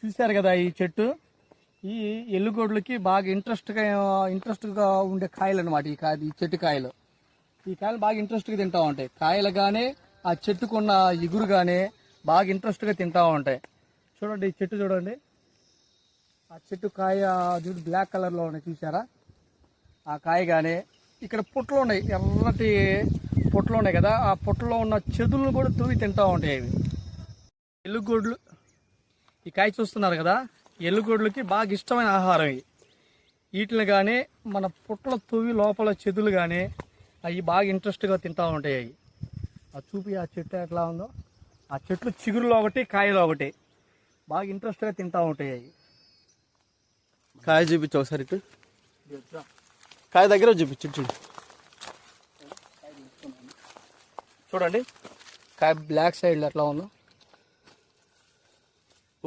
చూశారు కదా ఈ చెట్టు, ఈ ఎల్లుగోడ్లకి బాగా ఇంట్రెస్ట్గా ఉండే కాయలు అనమాట. ఈ చెట్టు కాయలు, ఈ కాయలు బాగా ఇంట్రెస్ట్గా తింటా ఉంటాయి. కాయలు కానీ ఆ చెట్టుకున్న ఇగురు కానీ బాగా ఇంట్రెస్ట్గా తింటా ఉంటాయి. చూడండి ఈ చెట్టు చూడండి, ఆ చెట్టు కాయ చూడు బ్లాక్ కలర్లో ఉన్నాయి చూసారా. ఆ కాయ కానీ ఇక్కడ పుట్లు ఉన్నాయి, ఎర్రటి పుట్లు ఉన్నాయి కదా, ఆ పుట్టలో ఉన్న చెదులను కూడా తూవి తింటూ ఉంటాయి అవి ఎల్లుగోడ్లు. ఈ కాయ చూస్తున్నారు కదా, ఎల్లుగోడ్లకి బాగా ఇష్టమైన ఆహారం ఇవి. వీటిని కానీ మన పుట్ల తూవి లోపల చెదులు కానీ అవి బాగా ఇంట్రెస్ట్గా తింటూ ఉంటాయి అవి. ఆ చూపి ఆ చెట్టు ఎట్లా ఉందో, ఆ చెట్లు చిగురులో ఒకటి కాయలో ఒకటి బాగా ఇంట్రెస్ట్గా తింటూ ఉంటాయి అవి. కాయ చూపించు ఒకసారి, ఇటు కాయ దగ్గర చూపించు. చూడండి కాయ బ్లాక్ సైడ్ ఎట్లా ఉందో.